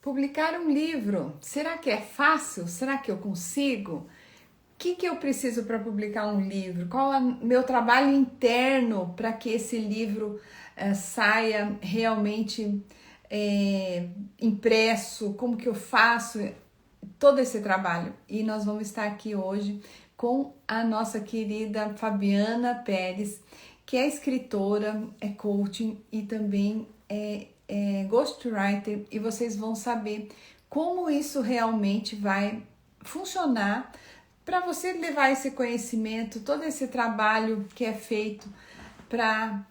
Publicar um livro, será que é fácil? Será que eu consigo? O que eu preciso para publicar um livro? Qual é o meu trabalho interno para que esse livro saia realmente impresso? Como que eu faço todo esse trabalho? E nós vamos estar aqui hoje com a nossa querida Fabiana Pérez, que é escritora, é coaching e também é ghostwriter, e vocês vão saber como isso realmente vai funcionar para você levar esse conhecimento, todo esse trabalho que é feito para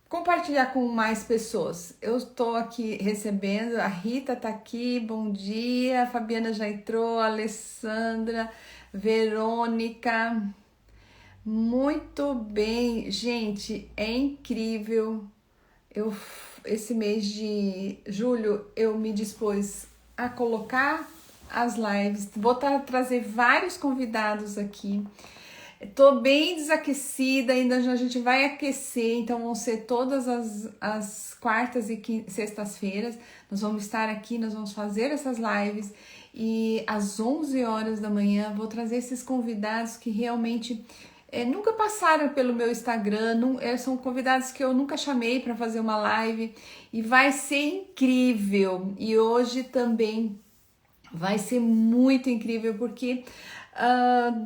compartilhar com mais pessoas. Eu estou aqui recebendo, a Rita tá aqui, bom dia, a Fabiana já entrou, a Alessandra, Verônica, muito bem, gente, é incrível. Esse mês de julho eu me dispus a colocar as lives, vou trazer vários convidados aqui. Estou bem desaquecida, ainda a gente vai aquecer, então vão ser todas as quartas e sextas-feiras. Nós vamos estar aqui, nós vamos fazer essas lives e às 11 horas da manhã vou trazer esses convidados que realmente nunca passaram pelo meu Instagram, são convidados que eu nunca chamei para fazer uma live e vai ser incrível. E hoje também vai ser muito incrível porque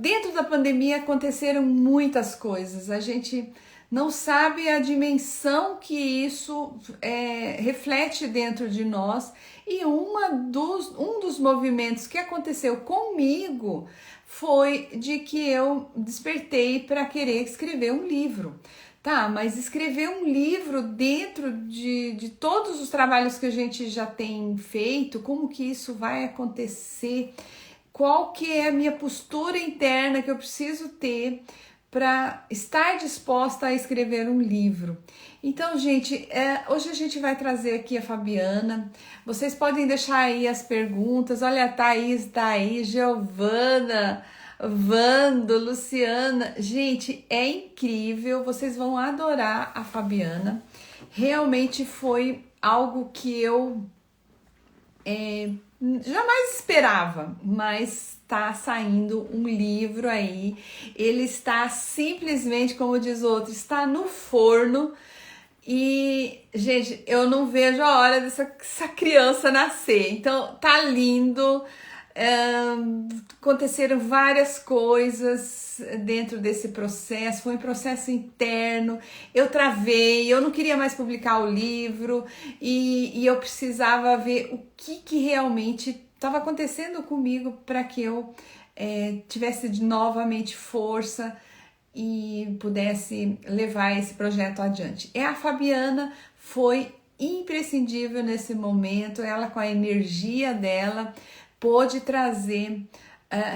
dentro da pandemia aconteceram muitas coisas. A gente não sabe a dimensão que isso reflete dentro de nós. E um dos movimentos que aconteceu comigo foi de que eu despertei para querer escrever um livro. Tá, mas escrever um livro dentro de todos os trabalhos que a gente já tem feito, como que isso vai acontecer? Qual que é a minha postura interna que eu preciso ter para estar disposta a escrever um livro? Então, gente, hoje a gente vai trazer aqui a Fabiana. Vocês podem deixar aí as perguntas. Olha, a Thaís tá aí, Giovana, Vando, Luciana. Gente, é incrível. Vocês vão adorar a Fabiana. Realmente foi algo que eu jamais esperava, mas está saindo um livro aí. Ele está simplesmente, como diz o outro, está no forno. E, gente, eu não vejo a hora dessa criança nascer. Então, tá lindo. Aconteceram várias coisas dentro desse processo, foi um processo interno, eu travei, eu não queria mais publicar o livro e eu precisava ver o que realmente estava acontecendo comigo para que eu tivesse novamente força e pudesse levar esse projeto adiante. A Fabiana foi imprescindível nesse momento, ela com a energia dela pôde trazer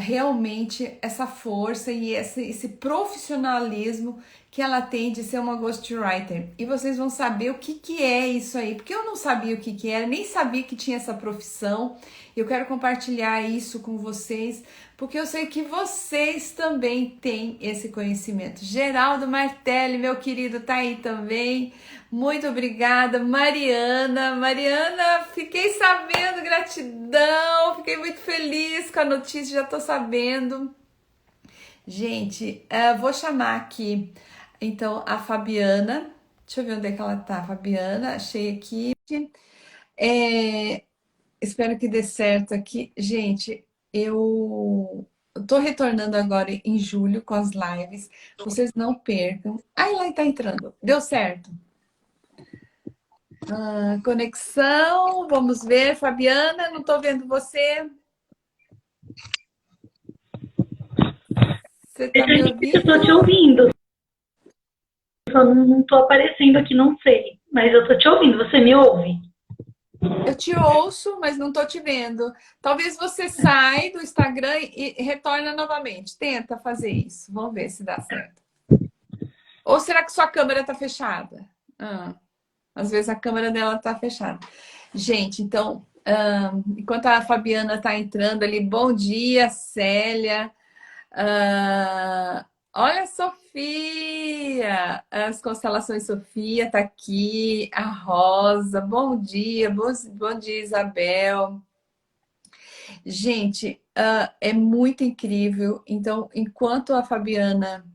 realmente essa força e esse profissionalismo que ela tem de ser uma ghostwriter. E vocês vão saber o que é isso aí, porque eu não sabia o que era, nem sabia que tinha essa profissão. Eu quero compartilhar isso com vocês, porque eu sei que vocês também têm esse conhecimento. Geraldo Martelli, meu querido, tá aí também. Muito obrigada, Mariana. Mariana, fiquei sabendo, gratidão, fiquei muito feliz com a notícia, já tô sabendo. Gente, vou chamar aqui, então, a Fabiana. Deixa eu ver onde é que ela tá, Fabiana. Achei aqui. Espero que dê certo aqui. Gente, eu tô retornando agora em julho com as lives. Vocês não percam. Ai, lá tá entrando. Deu certo. Conexão, vamos ver, Fabiana, não tô vendo você. Você tá me Eu tô te ouvindo? ouvindo, só não tô aparecendo aqui, não sei. Mas eu tô te ouvindo, você me ouve? Eu te ouço, mas não tô te vendo. Talvez você saia do Instagram e retorna novamente. Tenta fazer isso. Vamos ver se dá certo. Ou será que sua câmera tá fechada? Às vezes a câmera dela tá fechada. Gente, então, enquanto a Fabiana tá entrando ali, bom dia, Célia. Olha, Sofia! As constelações Sofia tá aqui, a Rosa. Bom dia, bom dia, Isabel. Gente, é muito incrível. Então, enquanto a Fabiana,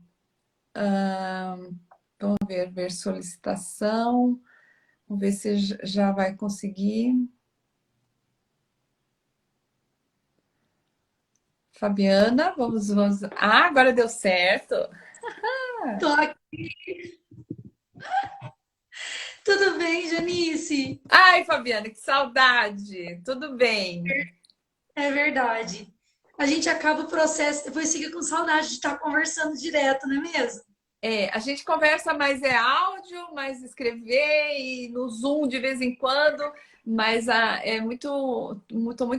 vamos ver solicitação, vamos ver se já vai conseguir. Fabiana, vamos. Ah, agora deu certo. Tô aqui. Tudo bem, Janice? Ai, Fabiana, que saudade. Tudo bem? É verdade. A gente acaba o processo, depois fica com saudade de estar conversando direto, não é mesmo? É, a gente conversa mais áudio, mais escrever e no Zoom de vez em quando, mas é muito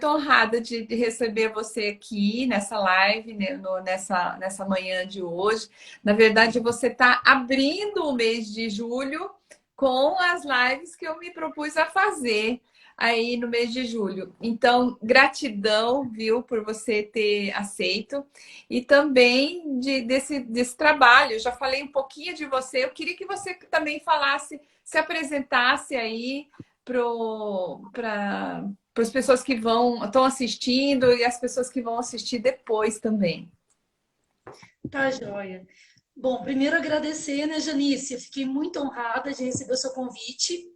honrada de receber você aqui nessa live, né, nessa manhã de hoje. Na verdade, você está abrindo o mês de julho com as lives que eu me propus a fazer aí no mês de julho. Então, gratidão, viu, por você ter aceito. E também desse trabalho. Eu já falei um pouquinho de você. Eu queria que você também falasse, se apresentasse aí para as pessoas que estão assistindo e as pessoas que vão assistir depois também. Tá, joia. Bom, primeiro agradecer, né, Janice? Eu fiquei muito honrada de receber o seu convite.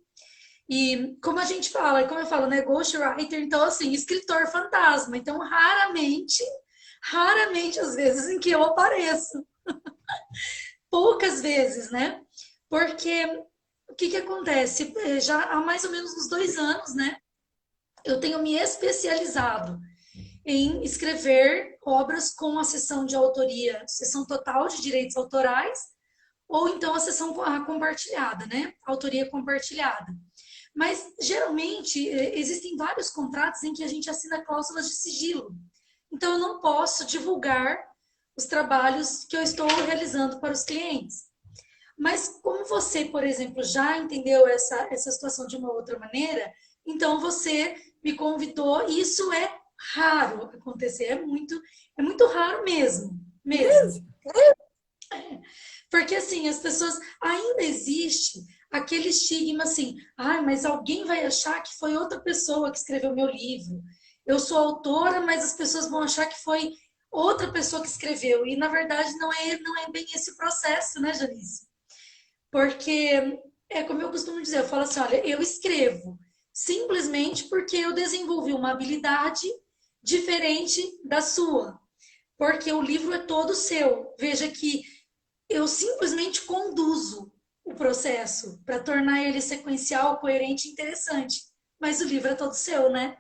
E como a gente fala, como eu falo, né, ghostwriter, então assim, escritor fantasma. Então, raramente as vezes em que eu apareço. Poucas vezes, né? Porque o que que acontece? Já há mais ou menos uns 2 anos, né? Eu tenho me especializado em escrever obras com a sessão de autoria, sessão total de direitos autorais, ou então a sessão compartilhada, né? Autoria compartilhada. Mas, geralmente, existem vários contratos em que a gente assina cláusulas de sigilo. Então, eu não posso divulgar os trabalhos que eu estou realizando para os clientes. Mas, como você, por exemplo, já entendeu essa situação de uma outra maneira, então você me convidou, e isso é raro acontecer, é muito raro mesmo, mesmo. Mesmo? Porque assim, as pessoas ainda existe aquele estigma assim, ah, mas alguém vai achar que foi outra pessoa que escreveu meu livro. Eu sou autora, mas as pessoas vão achar que foi outra pessoa que escreveu. E na verdade não é bem esse processo, né, Janice? Porque é como eu costumo dizer, eu falo assim, olha, eu escrevo simplesmente porque eu desenvolvi uma habilidade diferente da sua. Porque o livro é todo seu. Veja que eu simplesmente conduzo o processo para tornar ele sequencial, coerente e interessante. Mas o livro é todo seu, né?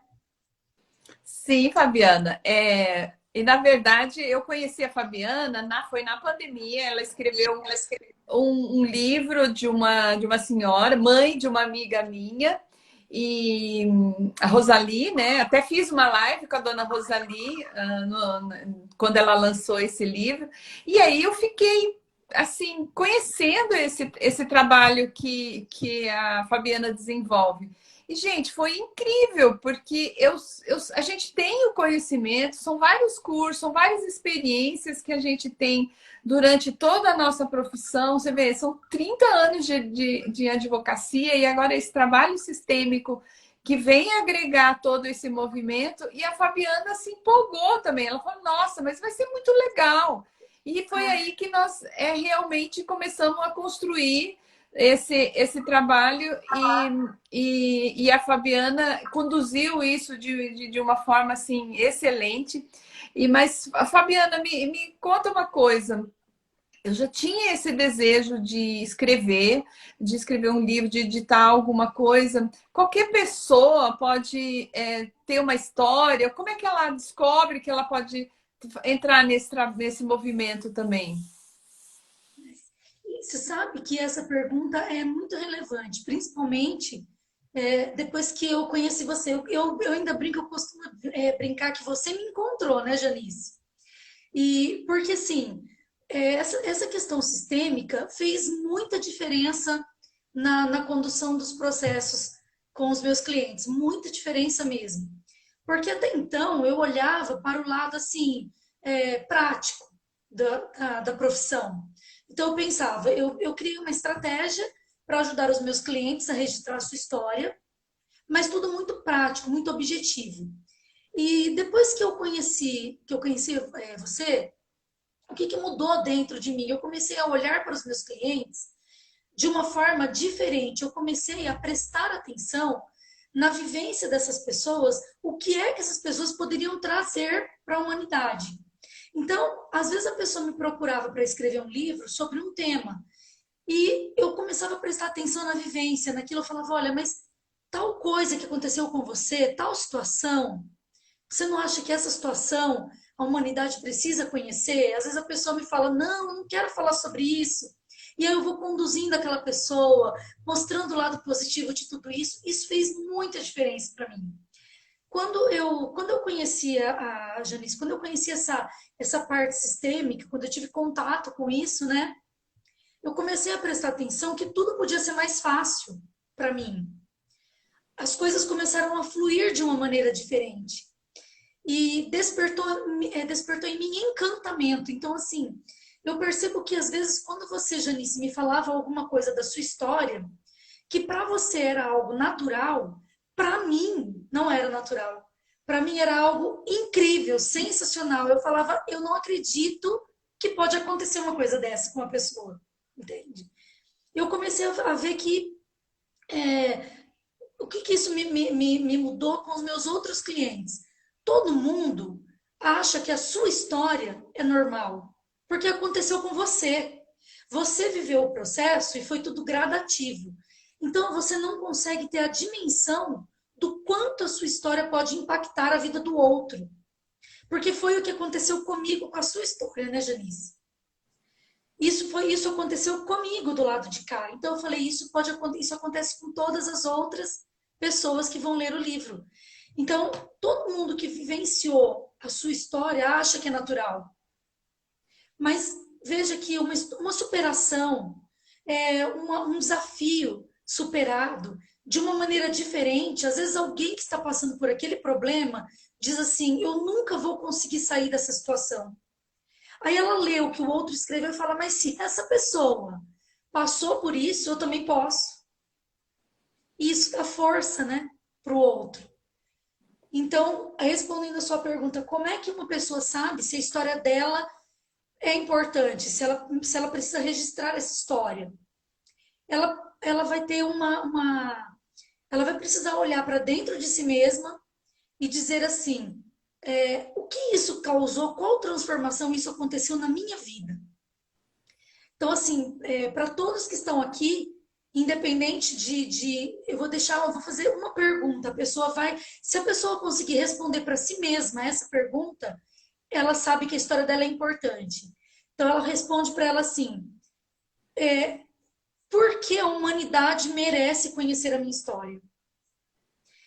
Sim, Fabiana. E na verdade eu conheci a Fabiana foi na pandemia. Ela escreveu um livro de uma senhora, mãe de uma amiga minha, e a Rosali, né? Até fiz uma live com a dona Rosali quando ela lançou esse livro. E aí eu fiquei assim conhecendo esse trabalho que a Fabiana desenvolve. E, gente, foi incrível, porque a gente tem o conhecimento, são vários cursos, são várias experiências que a gente tem durante toda a nossa profissão. Você vê, são 30 anos de advocacia e agora esse trabalho sistêmico que vem agregar todo esse movimento. E a Fabiana se empolgou também. Ela falou: nossa, mas vai ser muito legal. E foi Ah, aí que nós realmente começamos a construir esse trabalho e a Fabiana conduziu isso de uma forma assim excelente. Mas, Fabiana, me conta uma coisa. Eu já tinha esse desejo de escrever um livro, de editar alguma coisa. Qualquer pessoa pode ter uma história. Como é que ela descobre que ela pode entrar nesse movimento também? e você sabe que essa pergunta é muito relevante, principalmente depois que eu conheci você. Eu ainda brinco, eu costumo brincar que você me encontrou, né, Janice? E porque assim, essa questão sistêmica fez muita diferença na condução dos processos com os meus clientes, muita diferença mesmo. Porque até então eu olhava para o lado assim, prático. da profissão. Então, eu pensava, eu criei uma estratégia para ajudar os meus clientes a registrar a sua história, mas tudo muito prático, muito objetivo. E depois que eu conheci você, o que mudou dentro de mim? Eu comecei a olhar para os meus clientes de uma forma diferente. Eu comecei a prestar atenção na vivência dessas pessoas, o que é que essas pessoas poderiam trazer para a humanidade. Então, às vezes a pessoa me procurava para escrever um livro sobre um tema e eu começava a prestar atenção na vivência, naquilo. Eu falava, olha, mas tal coisa que aconteceu com você, tal situação, você não acha que essa situação a humanidade precisa conhecer? Às vezes a pessoa me fala, não, eu não quero falar sobre isso. E aí eu vou conduzindo aquela pessoa, mostrando o lado positivo de tudo isso. Isso fez muita diferença para mim. Quando eu conheci a Janice, quando eu conheci essa parte sistêmica, quando eu tive contato com isso, né? Eu comecei a prestar atenção que tudo podia ser mais fácil para mim. As coisas começaram a fluir de uma maneira diferente. E despertou em mim encantamento. Então, assim, eu percebo que às vezes, quando você, Janice, me falava alguma coisa da sua história, que para você era algo natural, para mim não era natural. Para mim era algo incrível, sensacional. Eu falava, eu não acredito que pode acontecer uma coisa dessa com uma pessoa, entende? Eu comecei a ver que o que isso me mudou com os meus outros clientes. Todo mundo acha que a sua história é normal, porque aconteceu com você. Você viveu o processo e foi tudo gradativo. Então você não consegue ter a dimensão do quanto a sua história pode impactar a vida do outro. Porque foi o que aconteceu comigo com a sua história, né, Janice? Isso aconteceu comigo do lado de cá. Então eu falei, isso acontece com todas as outras pessoas que vão ler o livro. Então, todo mundo que vivenciou a sua história acha que é natural. Mas veja que uma superação, um desafio superado de uma maneira diferente. Às vezes alguém que está passando por aquele problema diz assim, eu nunca vou conseguir sair dessa situação. Aí ela lê o que o outro escreveu e fala, mas se essa pessoa passou por isso, eu também posso. E isso dá força, né, para o outro. Então, respondendo a sua pergunta, como é que uma pessoa sabe se a história dela é importante, se ela precisa registrar essa história? Ela vai ter ela vai precisar olhar para dentro de si mesma e dizer assim, o que isso causou, qual transformação isso aconteceu na minha vida? Então, assim, para todos que estão aqui, independente eu vou fazer uma pergunta, se a pessoa conseguir responder para si mesma essa pergunta, ela sabe que a história dela é importante. Então, ela responde para ela assim, por que a humanidade merece conhecer a minha história?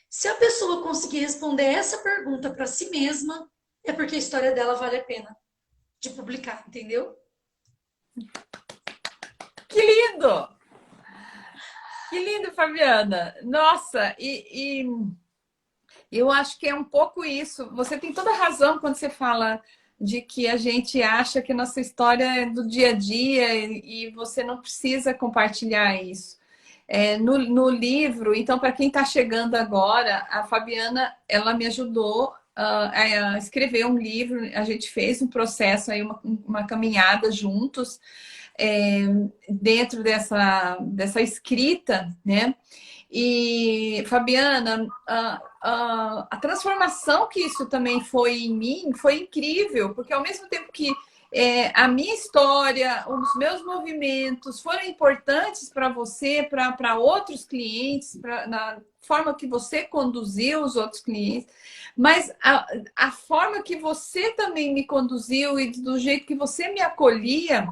Se a pessoa conseguir responder essa pergunta para si mesma, é porque a história dela vale a pena de publicar, entendeu? Que lindo! Que lindo, Fabiana! Nossa, eu acho que é um pouco isso. Você tem toda a razão quando você fala de que a gente acha que nossa história é do dia a dia e você não precisa compartilhar isso. No livro, então, para quem está chegando agora, a Fabiana, ela me ajudou a escrever um livro. A gente fez um processo aí, uma caminhada juntos, é, dentro dessa escrita, né? E, Fabiana, a transformação que isso também foi em mim foi incrível, porque ao mesmo tempo que a minha história, os meus movimentos foram importantes para você, para outros clientes, na forma que você conduziu os outros clientes, mas a forma que você também me conduziu e do jeito que você me acolhia,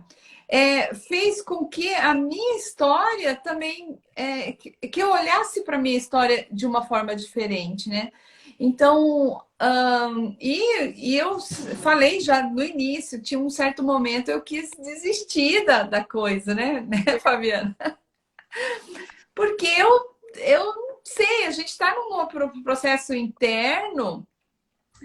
fez com que a minha história também, que eu olhasse para a minha história de uma forma diferente, né? Então, e eu falei já no início, tinha um certo momento eu quis desistir da coisa, né, Fabiana? Porque eu não sei, a gente está num processo interno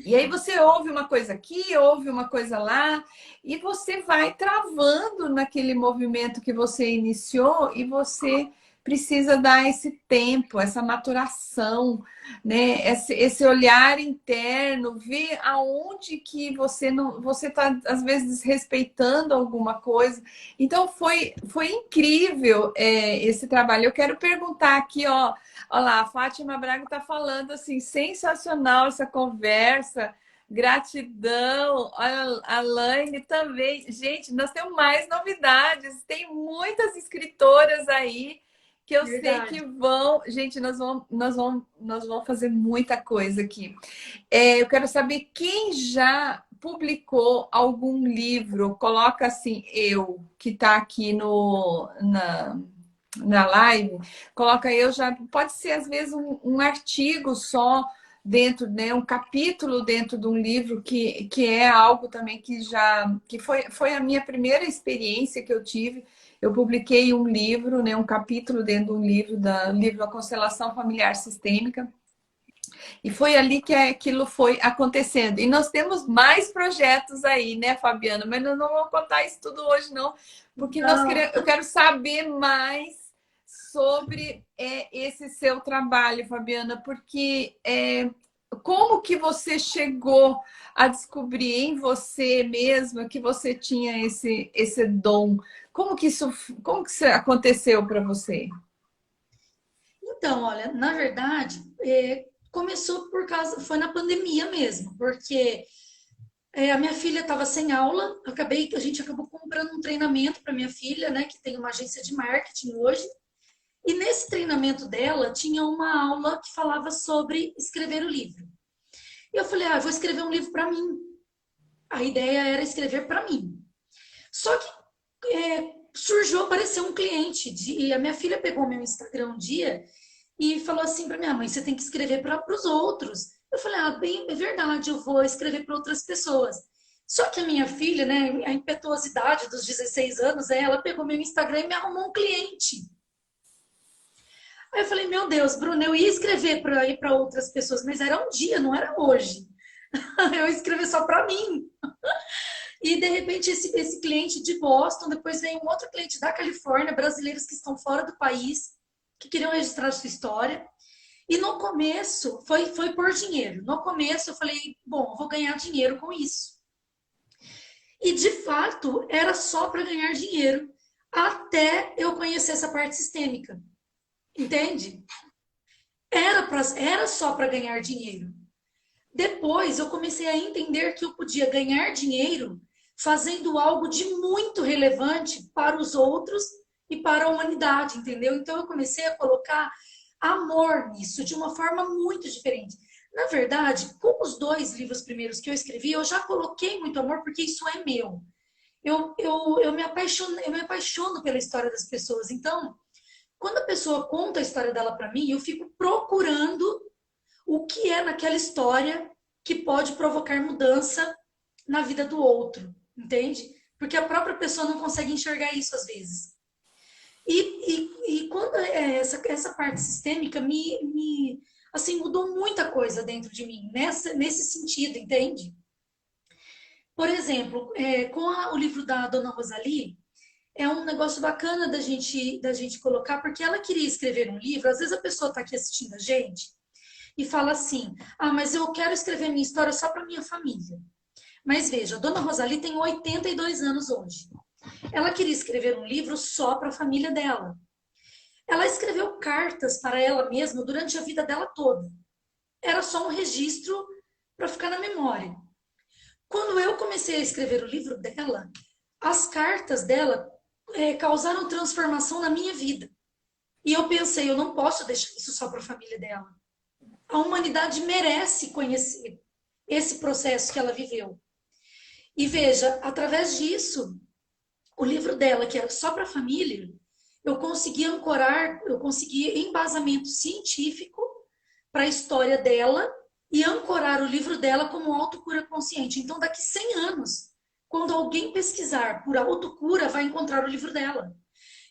E aí você ouve uma coisa aqui, ouve uma coisa lá, e você vai travando naquele movimento que você iniciou e você precisa dar esse tempo, essa maturação, né? Esse olhar interno, ver aonde que você não, você está às vezes desrespeitando alguma coisa. Então foi incrível esse trabalho. Eu quero perguntar aqui, ó. Olha lá, a Fátima Braga está falando assim, sensacional essa conversa, gratidão. Olha, a Laine também. Gente, nós temos mais novidades, tem muitas escritoras aí que eu sei que Verdade. vão. Gente, nós vamos fazer muita coisa aqui. Eu quero saber quem já publicou algum livro, coloca assim, eu, que está aqui na live, coloca eu já, pode ser às vezes um artigo só dentro, né, um capítulo dentro de um livro que é algo também que foi a minha primeira experiência que eu tive. Eu publiquei um livro, né, um capítulo dentro de um livro livro A Constelação Familiar Sistêmica. E foi ali que aquilo foi acontecendo. E nós temos mais projetos aí, né, Fabiana? Mas nós não vamos contar isso tudo hoje, não, porque Não, eu quero saber mais sobre esse seu trabalho, Fabiana, porque como que você chegou a descobrir em você mesma que você tinha esse dom? Como que isso aconteceu para você? então, olha, na verdade, começou por causa, foi na pandemia mesmo, porque a minha filha estava sem aula, a gente acabou comprando um treinamento para minha filha, né, que tem uma agência de marketing hoje, e nesse treinamento dela tinha uma aula que falava sobre escrever o livro. E eu falei, eu vou escrever um livro para mim. A ideia era escrever para mim. Só que apareceu um cliente, e a minha filha pegou meu Instagram um dia e falou assim para minha mãe, você tem que escrever para os outros. Eu falei, bem, é verdade, eu vou escrever para outras pessoas. Só que a minha filha, né, a impetuosidade dos 16 anos, ela pegou meu Instagram e me arrumou um cliente. Aí eu falei, meu Deus, Bruna, eu ia escrever para ir para outras pessoas, mas era um dia, não era hoje. Eu ia escrever só para mim. E de repente esse cliente de Boston, depois vem um outro cliente da Califórnia, brasileiros que estão fora do país, que queriam registrar sua história. E no começo foi por dinheiro. No começo eu falei, bom, eu vou ganhar dinheiro com isso. E de fato era só para ganhar dinheiro, até eu conhecer essa parte sistêmica. Entende? Era só para ganhar dinheiro. Depois eu comecei a entender que eu podia ganhar dinheiro fazendo algo de muito relevante para os outros e para a humanidade, entendeu? Então eu comecei a colocar amor nisso de uma forma muito diferente. Na verdade, com os dois livros primeiros que eu escrevi, eu já coloquei muito amor porque isso é meu. Eu me apaixono pela história das pessoas. Então, quando a pessoa conta a história dela para mim, eu fico procurando o que é naquela história que pode provocar mudança na vida do outro, entende? Porque a própria pessoa não consegue enxergar isso às vezes. E quando essa parte sistêmica assim, mudou muita coisa dentro de mim, nesse sentido, entende? Por exemplo, com o livro da Dona Rosalie, é um negócio bacana da gente colocar, porque ela queria escrever um livro, às vezes a pessoa está aqui assistindo a gente e fala assim, mas eu quero escrever minha história só para minha família. Mas veja, a Dona Rosalie tem 82 anos hoje. Ela queria escrever um livro só para a família dela. Ela escreveu cartas para ela mesma durante a vida dela toda. Era só um registro para ficar na memória. Quando eu comecei a escrever o livro dela, as cartas dela causaram transformação na minha vida. E eu pensei, eu não posso deixar isso só para a família dela. A humanidade merece conhecer esse processo que ela viveu. E veja, através disso, o livro dela, que era só para a família, eu consegui embasamento científico para a história dela e ancorar o livro dela como autocura consciente. Então, daqui 100 anos, quando alguém pesquisar por autocura, vai encontrar o livro dela.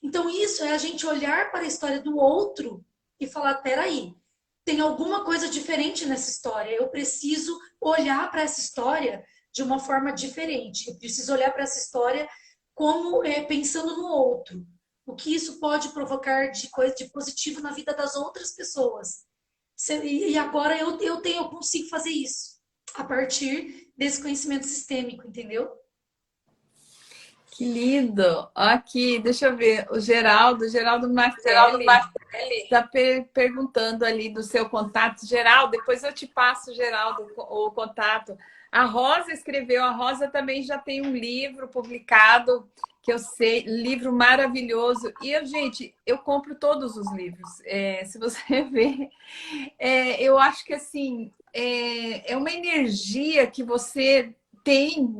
Então, isso é a gente olhar para a história do outro e falar, peraí, tem alguma coisa diferente nessa história. Eu preciso olhar para essa história de uma forma diferente. Eu preciso olhar para essa história como pensando no outro. O que isso pode provocar de coisa de positivo na vida das outras pessoas. E agora eu consigo fazer isso a partir desse conhecimento sistêmico, entendeu? Que lindo! Aqui, deixa eu ver, Geraldo Geraldo Martelli Martelli. está perguntando ali do seu contato. Geraldo, depois eu te passo, Geraldo, o contato. A Rosa escreveu, a Rosa também já tem um livro publicado, que eu sei, livro maravilhoso. E eu, gente, eu compro todos os livros. Se você ver, eu acho que assim, é uma energia que você tem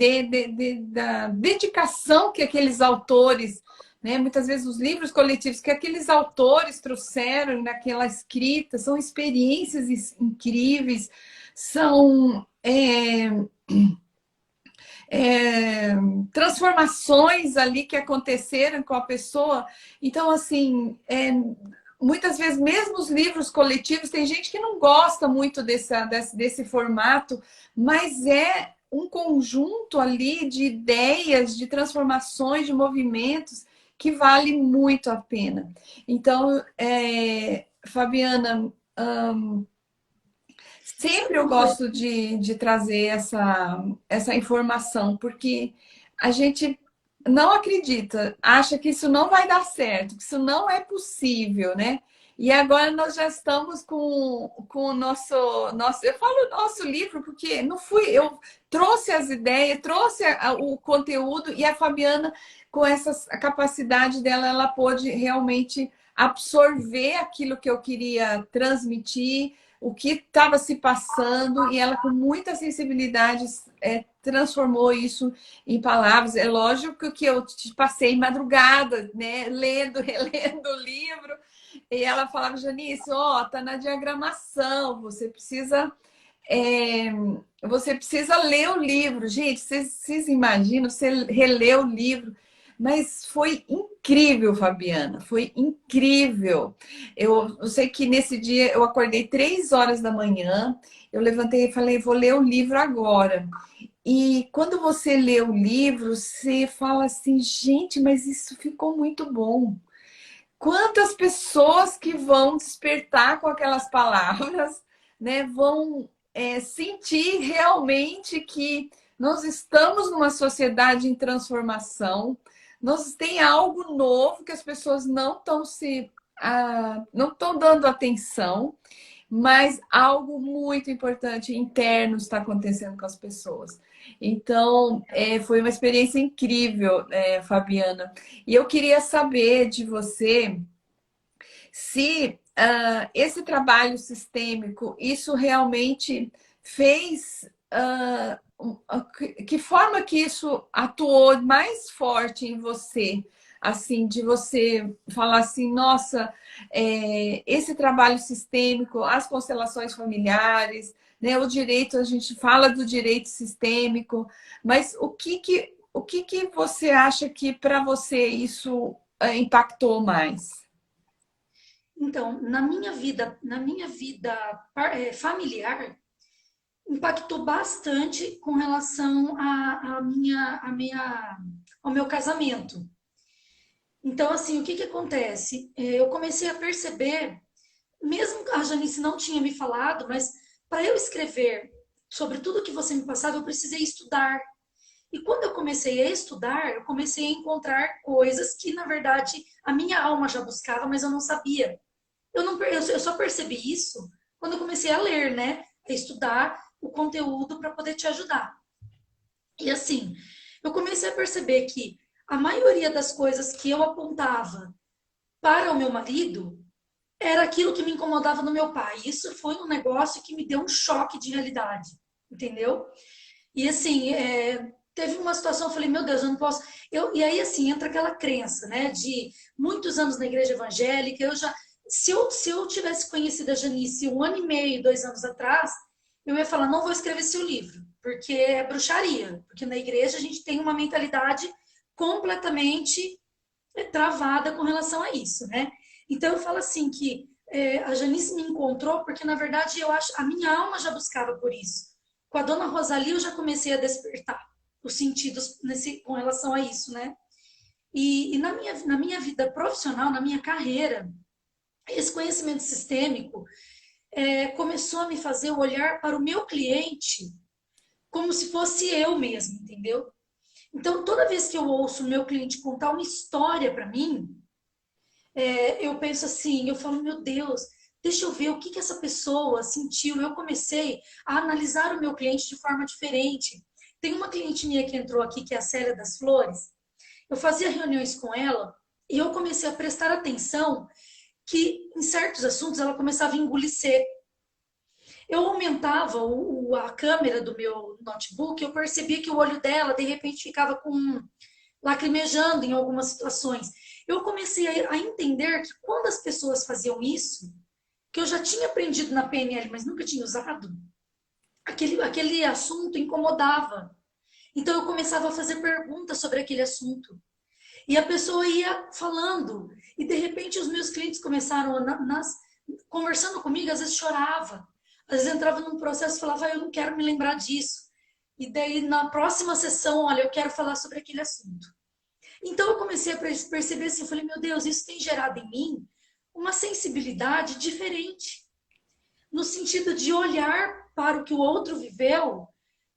da dedicação que aqueles autores, né? Muitas vezes os livros coletivos que aqueles autores trouxeram naquela escrita são experiências incríveis, são transformações ali que aconteceram com a pessoa. Então, assim, muitas vezes, mesmo os livros coletivos, tem gente que não gosta muito desse formato, mas é um conjunto ali de ideias, de transformações, de movimentos que vale muito a pena. Então, Fabiana, sempre eu gosto de trazer essa informação, porque a gente não acredita, acha que isso não vai dar certo, que isso não é possível, né? E agora nós já estamos com o nosso. Eu falo nosso livro, porque não fui. Eu trouxe as ideias, trouxe o conteúdo, e a Fabiana, com essa a capacidade dela, ela pôde realmente absorver aquilo que eu queria transmitir, o que estava se passando, e ela, com muita sensibilidade, transformou isso em palavras. É lógico que eu te passei madrugada, né, lendo, relendo o livro, e ela falava: Janice, tá na diagramação, é, você precisa ler o livro. Gente, vocês imaginam, você reler o livro. Mas foi incrível, Fabiana, foi incrível. Eu sei que nesse dia eu acordei 3 horas da manhã, eu levantei e falei: vou ler o livro agora. E quando você lê o livro, você fala assim: gente, mas isso ficou muito bom. Quantas pessoas que vão despertar com aquelas palavras, né? Vão sentir realmente que nós estamos numa sociedade em transformação, nós tem algo novo que as pessoas não estão dando atenção, mas algo muito importante interno está acontecendo com as pessoas. Então, foi uma experiência incrível, Fabiana. E eu queria saber de você se esse trabalho sistêmico, isso realmente fez. Que forma que isso atuou mais forte em você? Assim, de você falar assim: nossa, esse trabalho sistêmico, as constelações familiares, né, o direito, a gente fala do direito sistêmico, mas o que que você acha que para você isso impactou mais? Então, na minha vida familiar, impactou bastante com relação ao meu casamento. Então, assim, o que que acontece? Eu comecei a perceber, mesmo que a Janice não tinha me falado, mas para eu escrever sobre tudo que você me passava, eu precisei estudar. E quando eu comecei a estudar, eu comecei a encontrar coisas que, na verdade, a minha alma já buscava, mas eu não sabia. Eu só percebi isso quando eu comecei a ler, né? A estudar o conteúdo para poder te ajudar. E assim, eu comecei a perceber que a maioria das coisas que eu apontava para o meu marido era aquilo que me incomodava no meu pai. Isso foi um negócio que me deu um choque de realidade, entendeu? E assim, teve uma situação, eu falei: meu Deus, eu não posso. E aí, assim, entra aquela crença, né, de muitos anos na igreja evangélica. Se eu tivesse conhecido a Janice 1 ano e meio, 2 anos atrás, eu ia falar: não vou escrever seu livro, porque é bruxaria. Porque na igreja a gente tem uma mentalidade completamente travada com relação a isso, né? Então eu falo assim que a Janice me encontrou porque, na verdade, eu acho a minha alma já buscava por isso. Com a dona Rosalie, eu já comecei a despertar os sentidos com relação a isso, né? E na minha vida profissional, na minha carreira, esse conhecimento sistêmico começou a me fazer olhar para o meu cliente como se fosse eu mesmo, entendeu? Então, toda vez que eu ouço o meu cliente contar uma história para mim, eu penso assim, eu falo, meu Deus, deixa eu ver o que essa pessoa sentiu. Eu comecei a analisar o meu cliente de forma diferente. Tem uma cliente minha que entrou aqui, que é a Célia das Flores. Eu fazia reuniões com ela e eu comecei a prestar atenção que em certos assuntos ela começava a engolir seco. Eu aumentava a câmera do meu notebook, eu percebia que o olho dela de repente ficava com lacrimejando em algumas situações. Eu comecei a entender que quando as pessoas faziam isso, que eu já tinha aprendido na PNL, mas nunca tinha usado, aquele assunto incomodava. Então eu começava a fazer perguntas sobre aquele assunto. E a pessoa ia falando. E de repente os meus clientes começaram conversando comigo, às vezes chorava. Às vezes entrava num processo e falava, eu não quero me lembrar disso. E daí na próxima sessão, olha, eu quero falar sobre aquele assunto. Então eu comecei a perceber assim, eu falei, meu Deus, isso tem gerado em mim uma sensibilidade diferente. No sentido de olhar para o que o outro viveu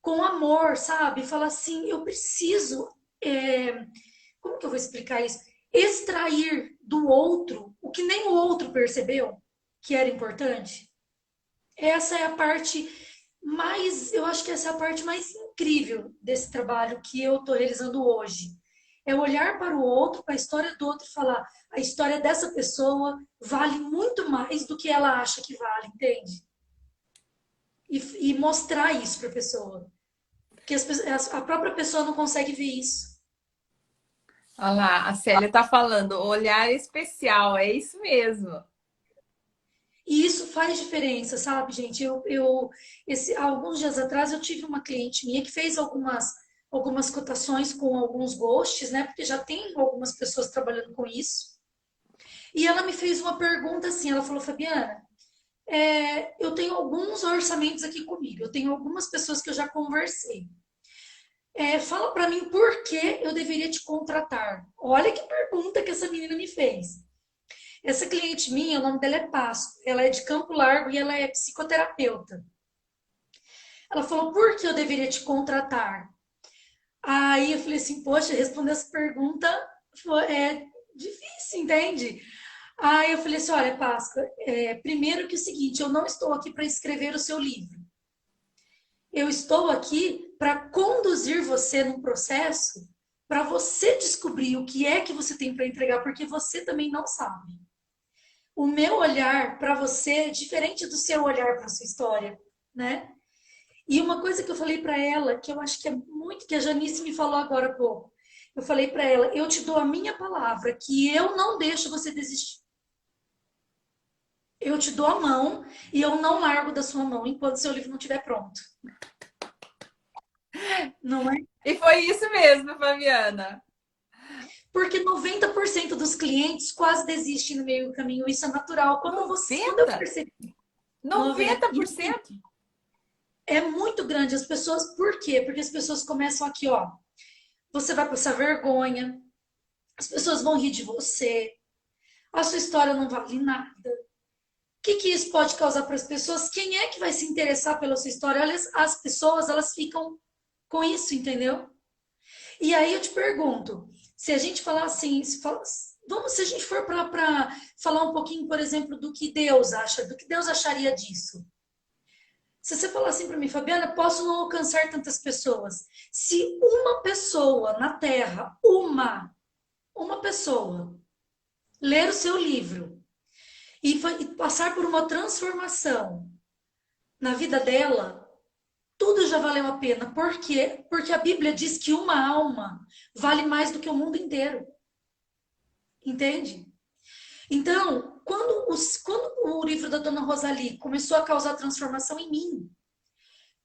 com amor, sabe? Falar assim, eu preciso como que eu vou explicar isso? Extrair do outro o que nem o outro percebeu que era importante. Essa é a parte mais, eu acho que essa é a parte mais incrível desse trabalho que eu estou realizando hoje. É olhar para o outro, para a história do outro e falar, a história dessa pessoa vale muito mais do que ela acha que vale, entende? E mostrar isso para a pessoa. Porque a própria pessoa não consegue ver isso. Olha lá, a Célia tá falando, olhar especial, é isso mesmo. E isso faz diferença, sabe, gente? Alguns dias atrás eu tive uma cliente minha que fez algumas cotações com alguns ghosts, né? Porque já tem algumas pessoas trabalhando com isso. E ela me fez uma pergunta assim, ela falou, Fabiana, eu tenho alguns orçamentos aqui comigo, eu tenho algumas pessoas que eu já conversei. Fala para mim por que eu deveria te contratar. Olha que pergunta que essa menina me fez. Essa cliente minha, o nome dela é Páscoa, ela é de Campo Largo e ela é psicoterapeuta. Ela falou, por que eu deveria te contratar? Aí eu falei assim, poxa, responder essa pergunta é difícil, entende? Aí eu falei assim, olha, Páscoa, primeiro que é o seguinte, eu não estou aqui para escrever o seu livro. Eu estou aqui para conduzir você num processo para você descobrir o que é que você tem para entregar, porque você também não sabe. O meu olhar para você é diferente do seu olhar para a sua história, né? E uma coisa que eu falei para ela, que eu acho que é muito que a Janice me falou agora há pouco. Eu falei para ela, eu te dou a minha palavra que eu não deixo você desistir. Eu te dou a mão e eu não largo da sua mão enquanto seu livro não estiver pronto. Não é? E foi isso mesmo, Fabiana. Porque 90% dos clientes quase desistem no meio do caminho. Isso é natural. Quando eu 90? percebi 90, 90%? é muito grande. As pessoas, por quê? Porque as pessoas começam aqui, ó. Você vai passar vergonha, as pessoas vão rir de você, a sua história não vale nada. O que isso pode causar para as pessoas? Quem é que vai se interessar pela sua história? Olha, as pessoas, elas ficam com isso, entendeu? E aí eu te pergunto, se a gente falar assim, se a gente for para falar um pouquinho, por exemplo, do que Deus acha, do que Deus acharia disso. Se você falar assim para mim, Fabiana, posso não alcançar tantas pessoas. Se uma pessoa na Terra, uma pessoa, ler o seu livro e passar por uma transformação na vida dela, tudo já valeu a pena. Por quê? Porque a Bíblia diz que uma alma vale mais do que o mundo inteiro. Entende? Então, quando o livro da Dona Rosalie começou a causar transformação em mim,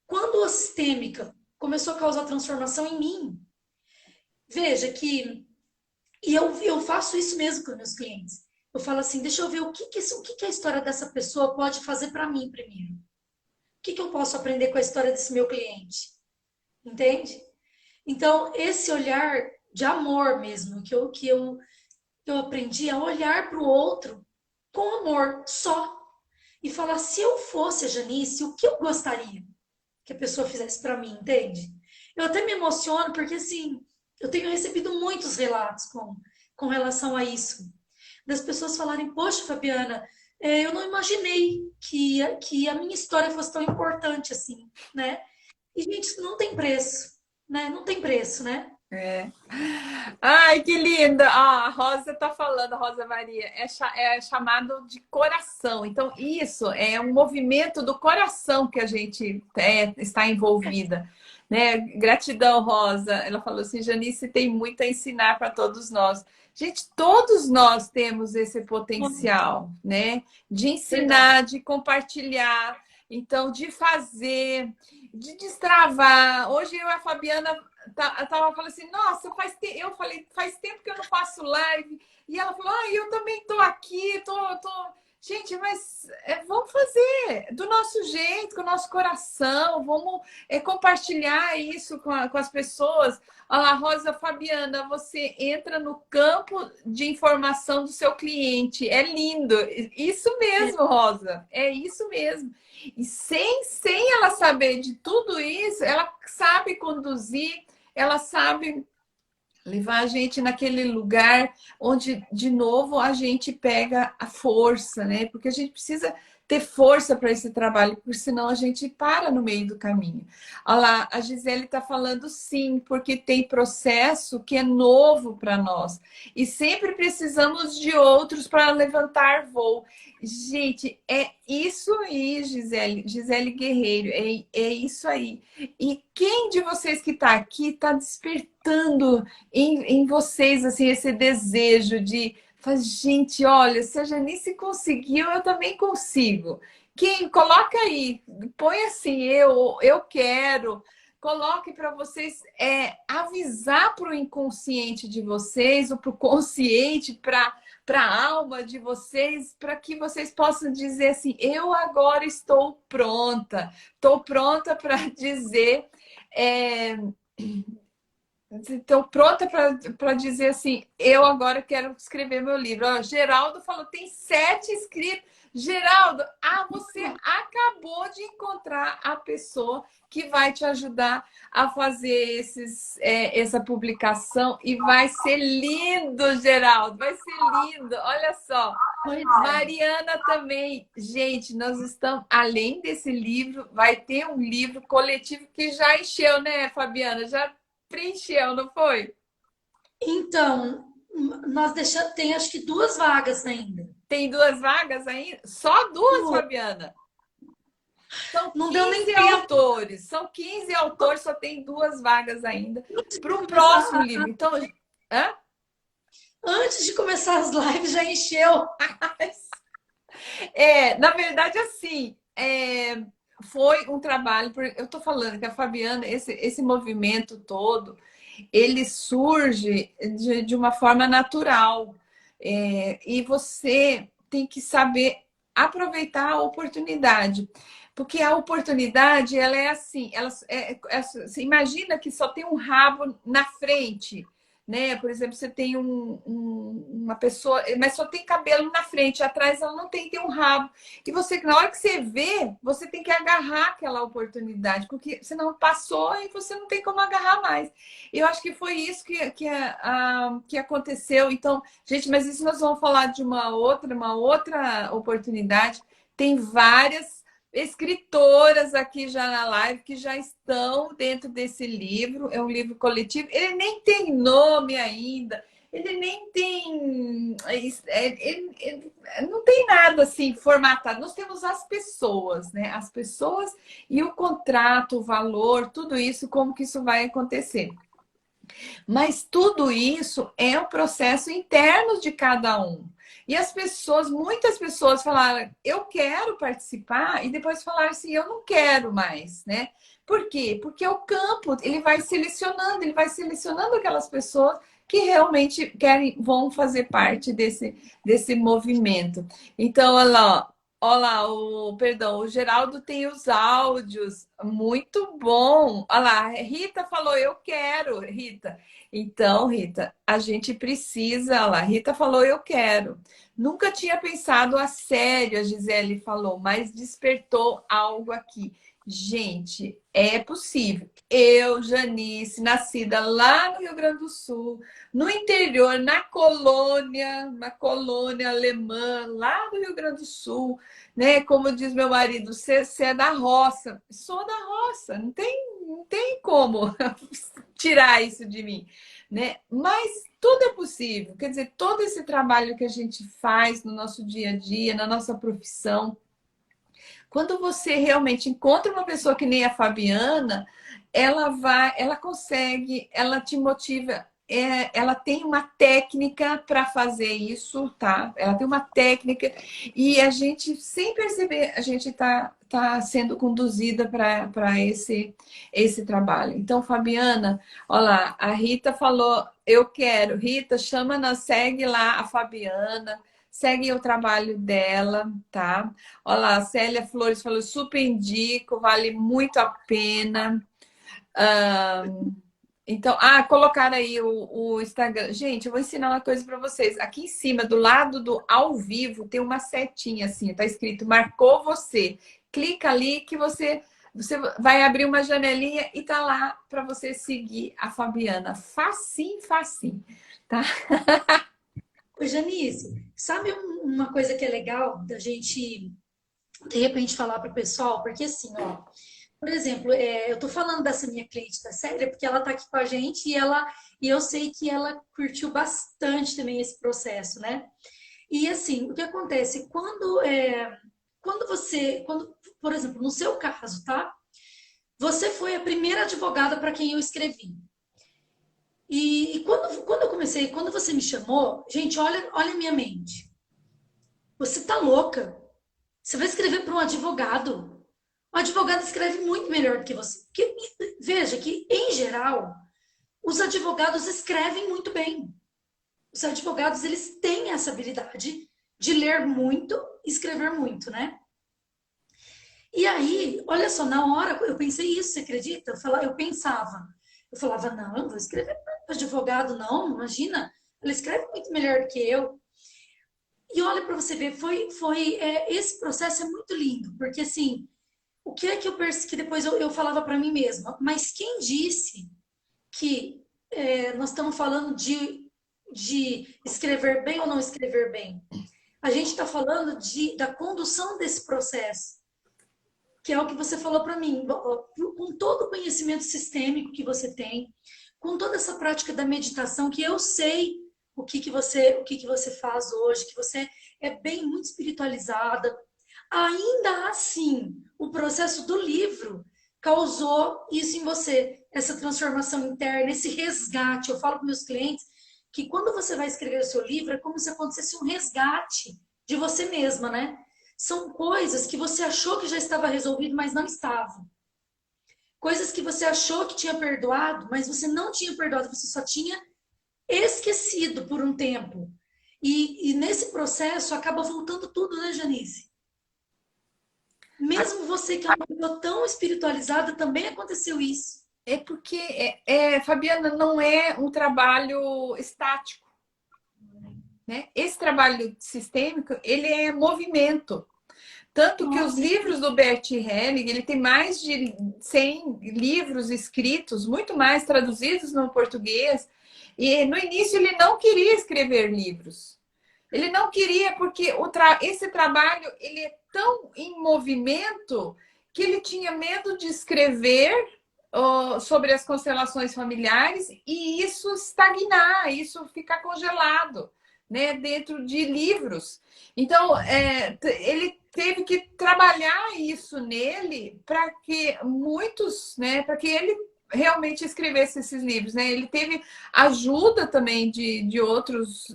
quando a sistêmica começou a causar transformação em mim, veja que, e eu faço isso mesmo com meus clientes. eu falo assim, deixa eu ver o que que a história dessa pessoa pode fazer para mim primeiro. O que que eu posso aprender com a história desse meu cliente? Entende? Então, esse olhar de amor mesmo, eu aprendi a olhar para o outro com amor só. E falar, se eu fosse a Janice, o que eu gostaria que a pessoa fizesse para mim, entende? Eu até me emociono porque, assim, eu tenho recebido muitos relatos com relação a isso. Das pessoas falarem, poxa, Fabiana, eu não imaginei que a minha história fosse tão importante assim, né? E, gente, isso não tem preço, né? Não tem preço, né? É. Ai, que linda! Ah, a Rosa está falando, a Rosa Maria, é chamado de coração. Então, isso é um movimento do coração que a gente está envolvida. Né? Gratidão, Rosa. Ela falou assim, Janice tem muito a ensinar para todos nós. Gente, todos nós temos esse Muito. potencial, né? De Verdade. ensinar, de compartilhar, então, de fazer, de destravar. Hoje eu e a Fabiana eu tava falando assim, nossa, eu falei, faz tempo que eu não faço live. E ela falou, ah, eu também tô aqui, tô... Gente, mas vamos fazer do nosso jeito, com o nosso coração, vamos compartilhar isso com as pessoas. Olha lá, Rosa Fabiana, você entra no campo de informação do seu cliente. É lindo. Isso É, mesmo, Rosa. É isso mesmo. E sem ela saber de tudo isso, ela sabe conduzir, ela sabe levar a gente naquele lugar onde, de novo, a gente pega a força, né? Porque a gente precisa ter força para esse trabalho, porque senão a gente para no meio do caminho. Olha lá, a Gisele está falando sim, porque tem processo que é novo para nós. E sempre precisamos de outros para levantar voo. Gente, é isso aí, Gisele, Gisele Guerreiro, é isso aí. E quem de vocês que está aqui está despertando em vocês assim esse desejo de fazer, gente, olha, se a Janice conseguiu, eu também consigo. Quem coloca aí, põe assim, eu quero. Coloque para vocês avisar para o inconsciente de vocês, ou para o consciente, para a alma de vocês, para que vocês possam dizer assim: eu agora estou pronta para dizer. É, Estou pronta para dizer assim, eu agora quero escrever meu livro. Ó, Geraldo falou, tem 7 inscritos. Geraldo, você acabou de encontrar a pessoa que vai te ajudar a fazer essa publicação e vai ser lindo, Geraldo, vai ser lindo. Olha só, pois é. Mariana também. Gente, nós estamos, além desse livro, vai ter um livro coletivo que já encheu, né, Fabiana? Já preencheu, não foi? Então, nós deixamos, tem acho que 2 vagas ainda. Tem 2 vagas ainda? Só 2, Duas. Fabiana? São Não deu nem 15 tempo autores. São 15 autores, só tem 2 vagas ainda antes para de o próximo começar, livro. Então, hã? antes de começar as lives já encheu. Na verdade, assim, foi um trabalho. Eu estou falando que a Fabiana, esse movimento todo, ele surge de uma forma natural. E você tem que saber aproveitar a oportunidade. Porque a oportunidade, ela é assim, você imagina que só tem um rabo na frente, né? Por exemplo, você tem uma pessoa, mas só tem cabelo na frente, atrás ela não tem um rabo. E você, na hora que você vê, você tem que agarrar aquela oportunidade, porque senão passou e você não tem como agarrar mais. Eu acho que foi isso que aconteceu. Então, gente, mas isso nós vamos falar de uma outra oportunidade. Tem várias escritoras aqui já na live que já estão dentro desse livro. É um livro coletivo. Ele nem tem nome ainda. Ele nem tem. Ele não tem nada assim formatado. Nós temos as pessoas, né? As pessoas e o contrato, o valor, tudo isso, como que isso vai acontecer. Mas tudo isso é o processo interno de cada um. E as pessoas, muitas pessoas falaram, eu quero participar, e depois falaram assim, eu não quero mais, né? Por quê? Porque o campo, ele vai selecionando aquelas pessoas que realmente querem, vão fazer parte desse movimento. Então, olha lá, olha lá, o Geraldo tem os áudios, muito bom. Olha lá, Rita falou, eu quero, Rita. Então, Rita, a gente precisa, olha lá, Rita falou, eu quero. Nunca tinha pensado a sério, a Gisele falou, mas despertou algo aqui. Gente, é possível. Eu, Janice, nascida lá no Rio Grande do Sul, no interior, na colônia alemã, lá do Rio Grande do Sul, né? Como diz meu marido, você é da roça. Sou da roça, não tem como tirar isso de mim, né? Mas tudo é possível. Quer dizer, todo esse trabalho que a gente faz no nosso dia a dia, na nossa profissão, quando você realmente encontra uma pessoa que nem a Fabiana, ela consegue, ela te motiva. Ela tem uma técnica para fazer isso, tá? Ela tem uma técnica e a gente, sem perceber, a gente tá sendo conduzida para esse trabalho. Então, Fabiana, olha lá, a Rita falou, eu quero. Rita, segue lá a Fabiana, segue o trabalho dela, tá? Olha lá, a Célia Flores falou, super indico, vale muito a pena. Então, colocaram aí o Instagram. Gente, eu vou ensinar uma coisa para vocês. Aqui em cima, do lado do ao vivo, tem uma setinha assim, tá escrito marcou você. Clica ali que você vai abrir uma janelinha e tá lá para você seguir a Fabiana. Facinho, facinho, tá? Ô, Janice, sabe uma coisa que é legal da gente, de repente, falar para o pessoal? Porque assim, ó, por exemplo, eu tô falando dessa minha cliente da série porque ela tá aqui com a gente e eu sei que ela curtiu bastante também esse processo, né? E assim, o que acontece quando, por exemplo, no seu caso, tá? Você foi a primeira advogada para quem eu escrevi. E quando eu comecei, quando você me chamou, gente, olha a minha mente. Você tá louca? Você vai escrever para um advogado? O advogado escreve muito melhor do que você. Veja que, em geral, os advogados escrevem muito bem. Os advogados, eles têm essa habilidade de ler muito e escrever muito, né? E aí, olha só, na hora eu pensei isso, você acredita? Eu falava, não, eu vou escrever para advogado, não, imagina, ela escreve muito melhor do que eu. E olha para você ver, esse processo é muito lindo, porque assim, o que é que eu percebi que depois eu falava para mim mesma? Mas quem disse que nós estamos falando de escrever bem ou não escrever bem? A gente está falando da condução desse processo, que é o que você falou para mim, com todo o conhecimento sistêmico que você tem, com toda essa prática da meditação, que eu sei o que você faz hoje, que você é bem muito espiritualizada. Ainda assim, o processo do livro causou isso em você, essa transformação interna, esse resgate. Eu falo para meus clientes que quando você vai escrever o seu livro, é como se acontecesse um resgate de você mesma, né? São coisas que você achou que já estava resolvido, mas não estava. Coisas que você achou que tinha perdoado, mas você não tinha perdoado, você só tinha esquecido por um tempo. E nesse processo acaba voltando tudo, né, Janice? Mesmo você que é uma pessoa tão espiritualizada, também aconteceu isso. É porque, Fabiana, não é um trabalho estático, né? Esse trabalho sistêmico, ele é movimento. Tanto que os Nossa, livros do Bert Helling, ele tem mais de 100 livros escritos, muito mais traduzidos no português. E no início ele não queria escrever livros. Ele não queria porque esse trabalho ele é tão em movimento que ele tinha medo de escrever sobre as constelações familiares e isso estagnar, isso ficar congelado, né, dentro de livros. Então, ele teve que trabalhar isso nele para que muitos, né, para que ele realmente escrevesse esses livros, né? Ele teve ajuda também de outros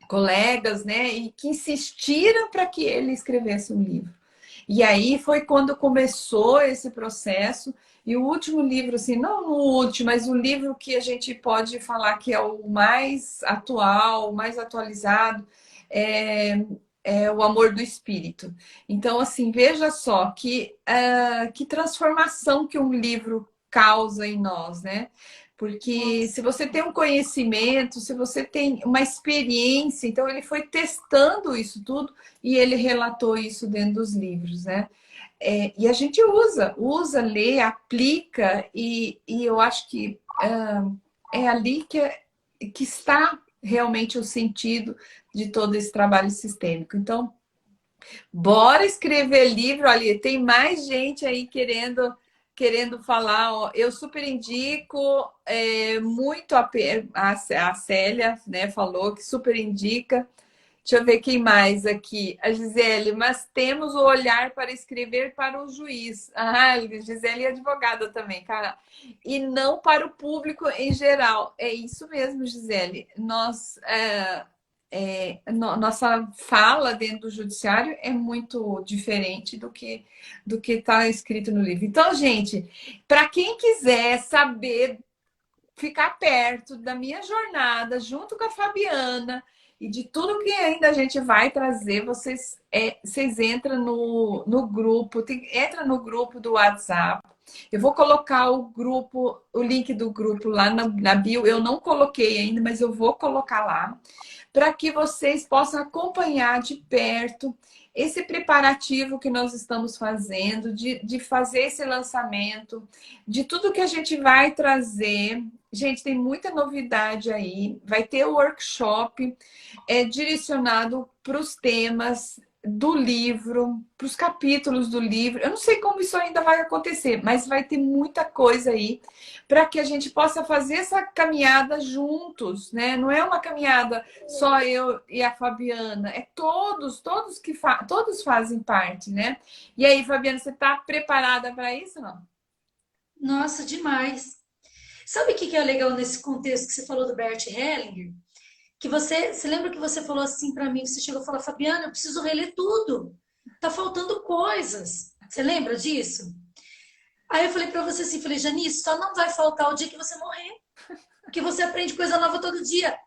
colegas, né, e que insistiram para que ele escrevesse um livro. E aí foi quando começou esse processo E o último livro, assim, não o último, mas o livro que a gente pode falar que é o mais atual, o mais atualizado, é, é O Amor do Espírito. Então, assim, veja só que transformação que um livro causa em nós, né? Porque se Nossa. você tem um conhecimento, se você tem uma experiência, então ele foi testando isso tudo e ele relatou isso dentro dos livros, né? E a gente lê, aplica, e eu acho que é ali que está realmente o sentido de todo esse trabalho sistêmico. Então, bora escrever livro, ali tem mais gente aí querendo falar. Ó. Eu super indico muito a Célia, né, falou que super indica. Deixa eu ver quem mais aqui. A Gisele, mas temos o olhar para escrever para o juiz. Ah, Gisele é advogada também, cara. E não para o público em geral. É isso mesmo, Gisele. Nossa fala dentro do judiciário é muito diferente do que está escrito no livro. Então, gente, para quem quiser saber ficar perto da minha jornada, junto com a Fabiana e de tudo que ainda a gente vai trazer, vocês entram no grupo, entra no grupo do WhatsApp. Eu vou colocar o link do grupo lá na bio. Eu não coloquei ainda, mas eu vou colocar lá para que vocês possam acompanhar de perto esse preparativo que nós estamos fazendo, de fazer esse lançamento, de tudo que a gente vai trazer. Gente, tem muita novidade aí. Vai ter o workshop direcionado para os temas do livro, para os capítulos do livro. Eu não sei como isso ainda vai acontecer, mas vai ter muita coisa aí para que a gente possa fazer essa caminhada juntos, né? Não é uma caminhada só eu e a Fabiana, é todos fazem parte, né? E aí, Fabiana, você está preparada para isso, não? Nossa, demais. Sabe o que que é legal nesse contexto que você falou do Bert Hellinger? Que você lembra que você falou assim para mim, você chegou a falar, Fabiana, eu preciso reler tudo. Tá faltando coisas. Você lembra disso? Aí eu falei para você assim, falei, Janice, só não vai faltar o dia que você morrer, porque você aprende coisa nova todo dia.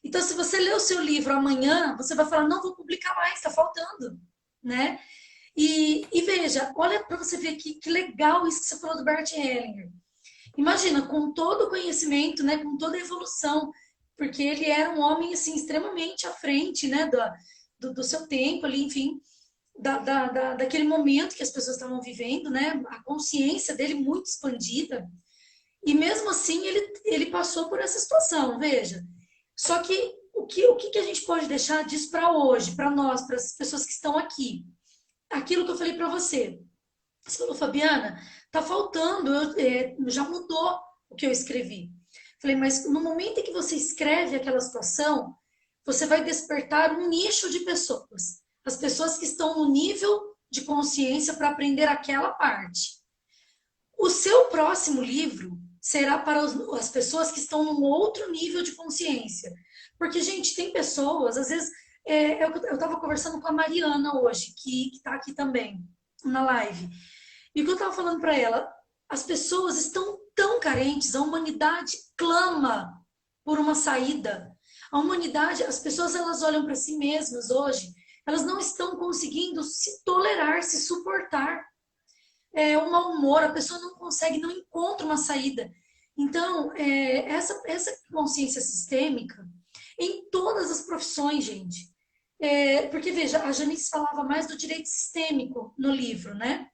Então, se você ler o seu livro amanhã, você vai falar, não vou publicar mais, tá faltando, né? E veja, olha para você ver que legal isso que você falou do Bert Hellinger. Imagina, com todo o conhecimento, né, com toda a evolução, porque ele era um homem assim extremamente à frente, né, do seu tempo ali, enfim, daquele momento que as pessoas estavam vivendo, né, a consciência dele muito expandida, e mesmo assim ele passou por essa situação, veja. Só que o que a gente pode deixar disso para hoje, para nós, para as pessoas que estão aqui? Aquilo que eu falei para você. Você falou, Fabiana, tá faltando, já mudou o que eu escrevi. Falei, mas no momento em que você escreve aquela situação, você vai despertar um nicho de pessoas. As pessoas que estão no nível de consciência para aprender aquela parte. O seu próximo livro será para as pessoas que estão num outro nível de consciência. Porque, gente, tem pessoas, às vezes, eu estava conversando com a Mariana hoje, que está aqui também, na live. E o que eu estava falando para ela, as pessoas estão tão carentes, a humanidade clama por uma saída. A humanidade, as pessoas elas olham para si mesmas hoje, elas não estão conseguindo se tolerar, se suportar. O mau humor, a pessoa não consegue, não encontra uma saída. Então, essa consciência sistêmica, em todas as profissões, gente. Porque, veja, a Janice falava mais do direito sistêmico no livro, né?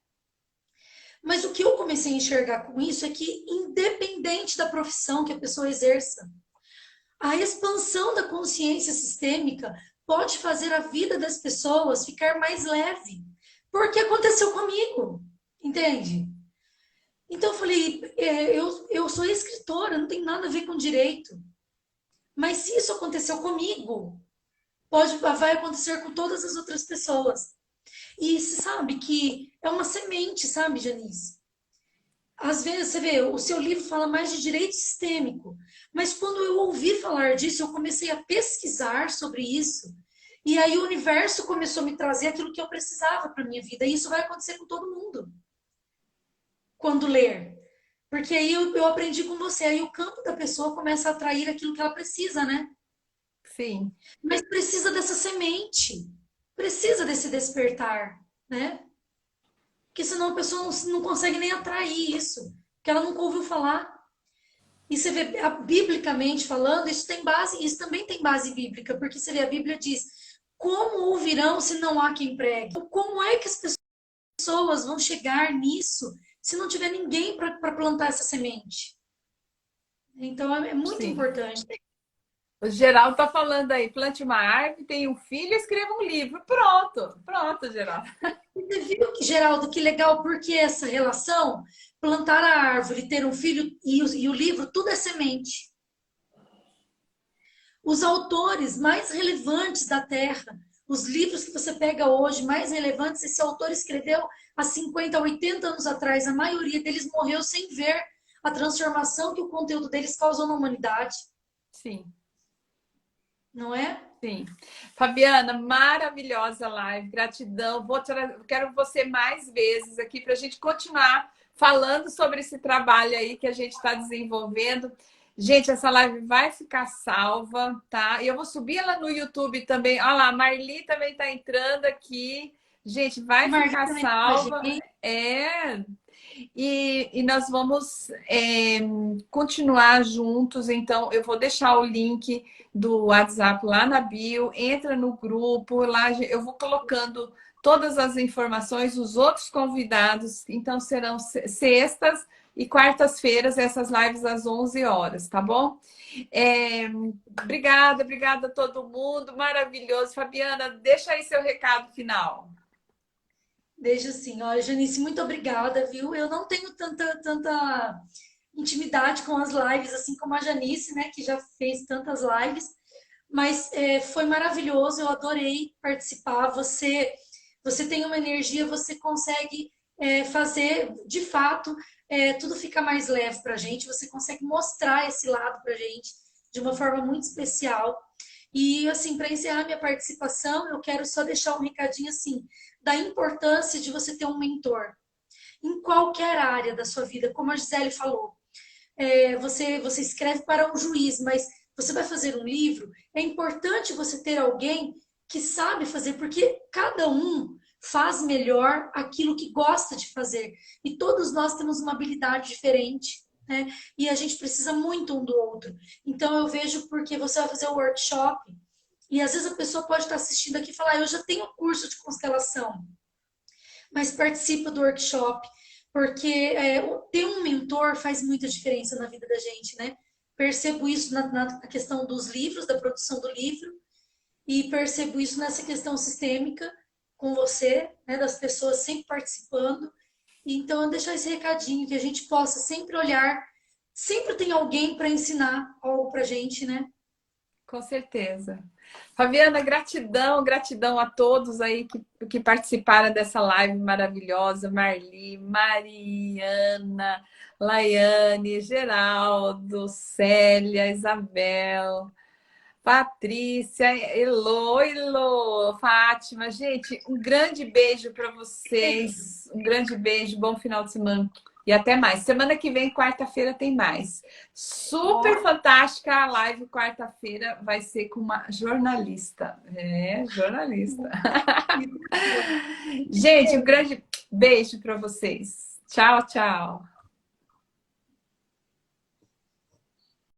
Mas o que eu comecei a enxergar com isso é que, independente da profissão que a pessoa exerça, a expansão da consciência sistêmica pode fazer a vida das pessoas ficar mais leve. Porque aconteceu comigo, entende? Então eu falei, eu sou escritora, não tem nada a ver com direito. Mas se isso aconteceu comigo, vai acontecer com todas as outras pessoas. E você sabe que é uma semente, sabe, Janice? Às vezes, você vê, o seu livro fala mais de direito sistêmico, mas quando eu ouvi falar disso, eu comecei a pesquisar sobre isso, e aí o universo começou a me trazer aquilo que eu precisava para minha vida, e isso vai acontecer com todo mundo. quando ler. Porque aí eu aprendi com você, aí o campo da pessoa começa a atrair aquilo que ela precisa, né? Sim, Mas precisa dessa semente, precisa desse despertar, né? Porque senão a pessoa não consegue nem atrair isso, porque ela nunca ouviu falar. E você vê, biblicamente falando, isso tem base, isso também tem base bíblica, porque você vê, a Bíblia diz: como ouvirão se não há quem pregue? Como é que as pessoas vão chegar nisso se não tiver ninguém para plantar essa semente? Então é muito sim. importante. O Geraldo tá falando aí, plante uma árvore, tenha um filho, escreva um livro. Pronto, pronto, Geraldo. Você viu, Geraldo, que legal, porque essa relação, plantar a árvore, ter um filho e o livro, tudo é semente. Os autores mais relevantes da Terra, os livros que você pega hoje, mais relevantes, esse autor escreveu há 50, 80 anos atrás. A maioria deles morreu sem ver a transformação que o conteúdo deles causou na humanidade, Sim. não é? Sim. Fabiana, maravilhosa live, gratidão. Quero você mais vezes aqui para a gente continuar falando sobre esse trabalho aí que a gente está desenvolvendo. Gente, essa live vai ficar salva, tá? E eu vou subir ela no YouTube também. Olha lá, a Marli também está entrando aqui. Gente, A vai Margarida ficar também está com a salva. gente. E nós vamos continuar juntos. Então, eu vou deixar o link do WhatsApp lá na bio. Entra no grupo. Lá eu vou colocando todas as informações, os outros convidados. Então, serão sextas e quartas-feiras, essas lives às 11 horas, tá bom? É, obrigada, obrigada a todo mundo. Maravilhoso. Fabiana, deixa aí seu recado final. Deixa assim, olha, Janice, muito obrigada, viu? Eu não tenho tanta intimidade com as lives, assim como a Janice, né, que já fez tantas lives, mas foi maravilhoso, eu adorei participar. Você tem uma energia, você consegue fazer, de fato, tudo fica mais leve para a gente, você consegue mostrar esse lado para a gente de uma forma muito especial. E, assim, para encerrar minha participação, eu quero só deixar um recadinho, assim, da importância de você ter um mentor em qualquer área da sua vida, como a Gisele falou. Você escreve para um juiz, mas você vai fazer um livro, é importante você ter alguém que sabe fazer, porque cada um faz melhor aquilo que gosta de fazer. E todos nós temos uma habilidade diferente, né? E a gente precisa muito um do outro. Então eu vejo porque você vai fazer o workshop, e às vezes a pessoa pode estar assistindo aqui e falar: eu já tenho curso de constelação, mas participa do workshop, porque ter um mentor faz muita diferença na vida da gente, né? Percebo isso na questão dos livros, da produção do livro, e percebo isso nessa questão sistêmica com você, né? Das pessoas sempre participando. Então, eu deixar esse recadinho, que a gente possa sempre olhar, sempre tem alguém para ensinar algo para gente, né? Com certeza. Fabiana, gratidão, gratidão a todos aí que participaram dessa live maravilhosa. Marli, Mariana, Laiane, Geraldo, Célia, Isabel, Patrícia, Elo, Fátima. Gente, um grande beijo para vocês. Um grande beijo, bom final de semana. E até mais. Semana que vem, quarta-feira, tem mais. Super fantástica a live quarta-feira. Vai ser com uma jornalista. É, jornalista. Gente, um grande beijo para vocês. Tchau, tchau.